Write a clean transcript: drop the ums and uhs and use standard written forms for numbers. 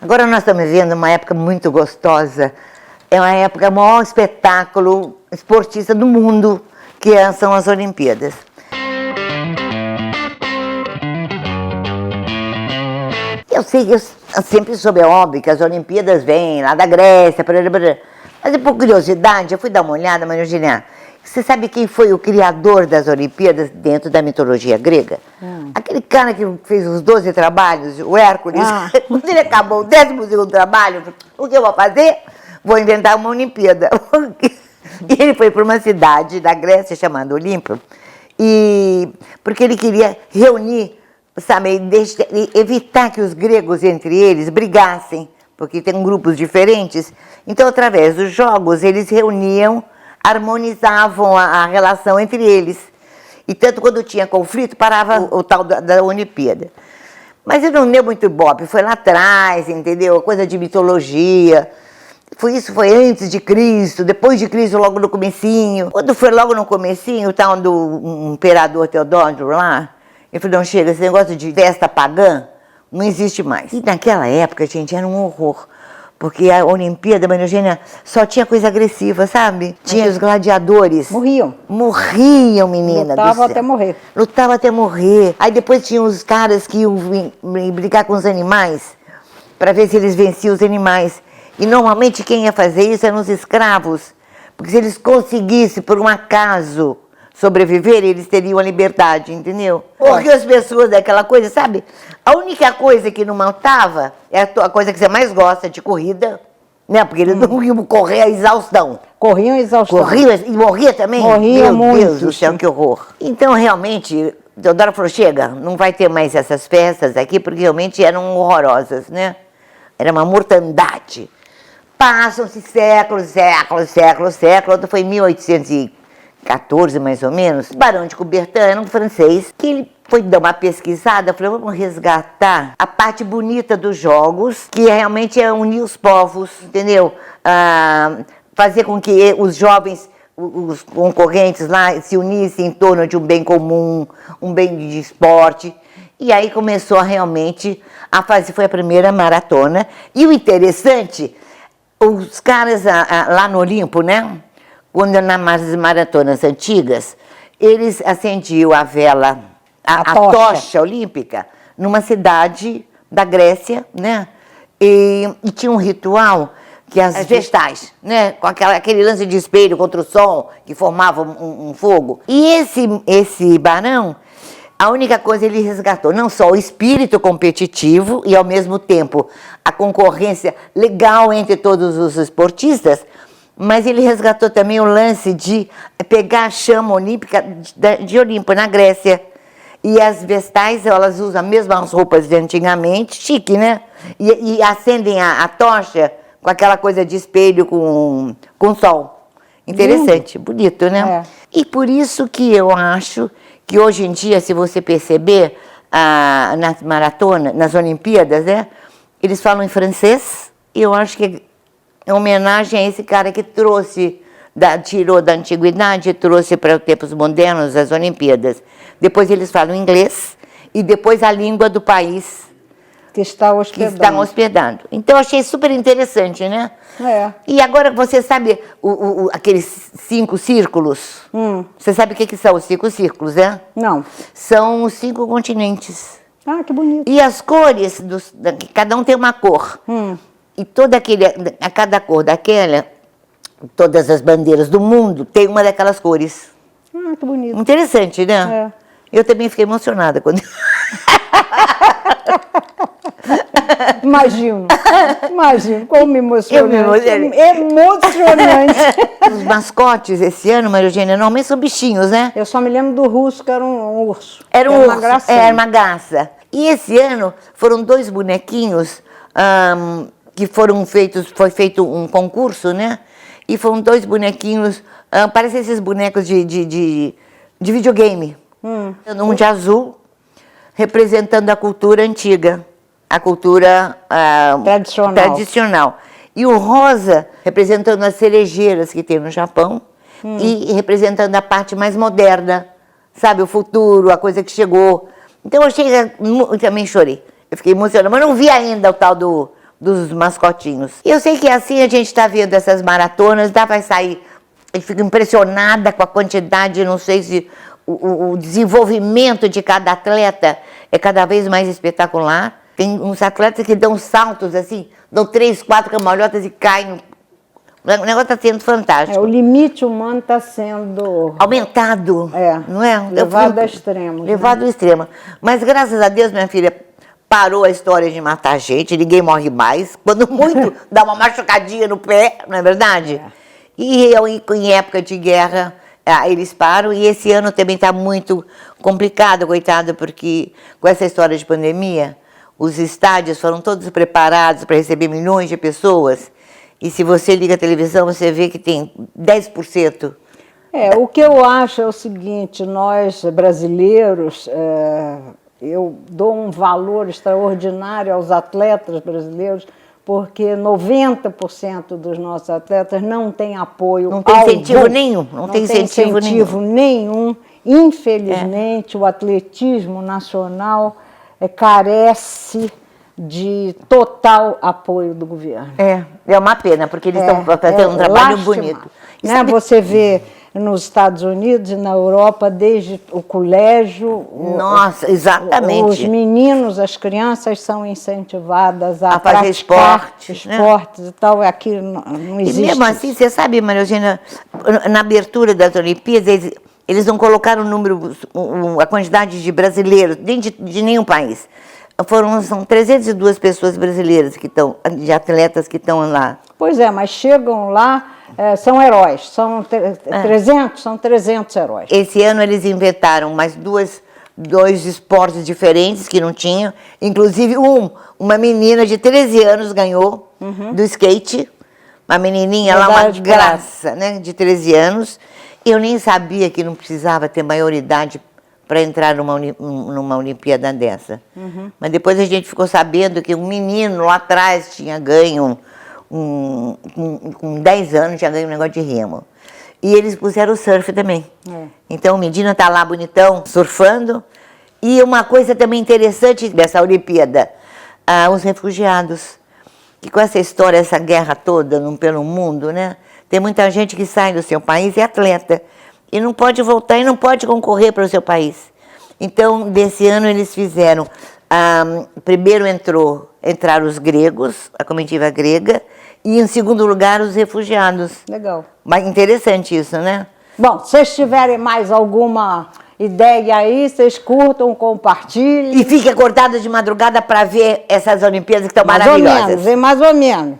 Agora nós estamos vivendo uma época muito gostosa. É uma época, o maior espetáculo esportista do mundo, que são as Olimpíadas. Eu sei, eu sempre soube, é óbvio, que as Olimpíadas vêm lá da Grécia, mas por curiosidade, eu fui dar uma olhada, Maria Eugênia, você sabe quem foi o criador das Olimpíadas dentro da mitologia grega? Aquele cara que fez os 12 trabalhos, o Hércules, quando ele acabou o 12º trabalho, o que eu vou fazer? Vou inventar uma Olimpíada. E ele foi para uma cidade da Grécia chamada Olímpio, porque ele queria reunir, sabe, evitar que os gregos entre eles brigassem, porque tem grupos diferentes. Então, através dos jogos, eles reuniam, harmonizavam a relação entre eles. E tanto quando tinha conflito, parava o tal da Olimpíada. Mas ele não deu muito ibope, foi lá atrás, entendeu? Coisa de mitologia. Isso foi antes de Cristo, depois de Cristo, logo no comecinho. Quando foi logo no comecinho, o tal do imperador Teodósio lá, ele falou, não, chega, esse negócio de festa pagã não existe mais. E naquela época, gente, era um horror. Porque a Olimpíada, Maria Eugênia, só tinha coisa agressiva, sabe? Tinha os gladiadores. Morriam. Morriam, menina. Lutavam até morrer. Lutavam até morrer. Aí depois tinha os caras que iam brigar com os animais, para ver se eles venciam os animais. E normalmente quem ia fazer isso eram os escravos. Porque se eles conseguissem, por um acaso, sobreviver, eles teriam a liberdade, entendeu? Porque as pessoas daquela coisa, sabe? A única coisa que não matava é a coisa que você mais gosta, de corrida, né? Porque eles não iam correr a exaustão. Corriam a exaustão. Corriam e morria também? Morria muito. Meu Deus do céu, que horror. Então, realmente, Teodoro falou, chega, não vai ter mais essas festas aqui, porque realmente eram horrorosas, né? Era uma mortandade. Passam-se séculos, foi em 1814, mais ou menos. Barão de Coubertin era um francês que ele foi dar uma pesquisada, falou, vamos resgatar a parte bonita dos jogos, que realmente é unir os povos, entendeu? Fazer com que os jovens, os concorrentes lá, se unissem em torno de um bem comum, um bem de esporte. E aí começou realmente a fazer, foi a primeira maratona. E o interessante, os caras lá no Olimpo, né? Quando nas maratonas antigas, eles acendiam a vela, a tocha olímpica, numa cidade da Grécia, né? E tinha um ritual que as vestais, né? Com aquele lance de espelho contra o sol, que formava um fogo. E esse barão, a única coisa ele resgatou, não só o espírito competitivo e, ao mesmo tempo, a concorrência legal entre todos os esportistas, mas ele resgatou também o lance de pegar a chama olímpica de Olimpo, na Grécia. E as vestais, elas usam as mesmas roupas de antigamente, chique, né? E acendem a tocha com aquela coisa de espelho com sol. Interessante, bonito, né? É. E por isso que eu acho que hoje em dia, se você perceber, nas maratonas, nas Olimpíadas, né? Eles falam em francês, e eu acho que é homenagem a esse cara que tirou da antiguidade e trouxe para os tempos modernos as Olimpíadas. Depois eles falam inglês e depois a língua do país que está hospedando. Então eu achei super interessante, né? É. E agora você sabe aqueles 5 círculos? Você sabe o que são os 5 círculos, né? Não. São os 5 continentes. Ah, que bonito. E as cores, cada um tem uma cor. E a cada cor daquela, todas as bandeiras do mundo tem uma daquelas cores. Ah, que bonito. Interessante, né? É. Eu também fiquei emocionada quando... Imagino, como me emocionante. Emocionante. Os mascotes esse ano, Maria Eugênia, normalmente são bichinhos, né? Eu só me lembro do russo, que era um urso. Era um urso, uma graça. Era uma graça. E esse ano foram 2 bonequinhos que foi feito um concurso, né? E foram 2 bonequinhos, parecem esses bonecos de videogame. Um de azul, representando a cultura antiga, a cultura tradicional. E o rosa, representando as cerejeiras que tem no Japão, e representando a parte mais moderna, sabe, o futuro, a coisa que chegou. Então eu também chorei, eu fiquei emocionada, mas não vi ainda o tal do dos mascotinhos. E eu sei que assim a gente está vendo essas maratonas, vai sair, e fico impressionada com a quantidade, não sei se o desenvolvimento de cada atleta é cada vez mais espetacular. Tem uns atletas que dão saltos assim, dão 3, 4 cambalhotas e caem. O negócio está sendo fantástico. O limite humano está sendo aumentado, não é? Levado ao extremo. Levado ao extremo. Mas graças a Deus, minha filha, parou a história de matar gente, ninguém morre mais. Quando muito, dá uma machucadinha no pé, não é verdade? E em época de guerra, eles param. E esse ano também está muito complicado, coitado, porque com essa história de pandemia, os estádios foram todos preparados para receber milhões de pessoas. E se você liga a televisão, você vê que tem 10%. O que eu acho é o seguinte, nós brasileiros, eu dou um valor extraordinário aos atletas brasileiros, porque 90% dos nossos atletas não têm apoio. Não tem incentivo nenhum. Não tem incentivo nenhum. Infelizmente, o atletismo nacional carece de total apoio do governo. É uma pena, porque eles estão fazendo um trabalho bonito. Né? Você vê nos Estados Unidos e na Europa, desde o colégio... Nossa, exatamente. Os meninos, as crianças são incentivadas a fazer esportes e tal. Aqui não existe. E mesmo assim, você sabe, Maria Eugênia, na abertura das Olimpíadas, eles não colocaram o número, a quantidade de brasileiros, nem de nenhum país. São 302 pessoas brasileiras que estão, de atletas que estão lá. Pois é, mas chegam lá, são heróis, são 300 heróis. Esse ano eles inventaram mais dois esportes diferentes que não tinham, inclusive uma menina de 13 anos ganhou do skate, uma menininha lá, uma graça, né, de 13 anos. Eu nem sabia que não precisava ter maioridade para entrar numa Olimpíada dessa. Mas depois a gente ficou sabendo que um menino lá atrás tinha ganho, com 10 anos, tinha ganho um negócio de remo. E eles puseram o surf também. Então o menino está lá bonitão, surfando. E uma coisa também interessante dessa Olimpíada, os refugiados. Que com essa história, essa guerra toda pelo mundo, né? Tem muita gente que sai do seu país e é atleta. E não pode voltar e não pode concorrer para o seu país. Então, desse ano eles fizeram, primeiro entraram os gregos, a comitiva grega, e em segundo lugar os refugiados. Legal. Mas interessante isso, né? Bom, se vocês tiverem mais alguma ideia aí, vocês curtam, compartilhem. E fique acordado de madrugada para ver essas Olimpíadas que estão maravilhosas. Mais ou menos.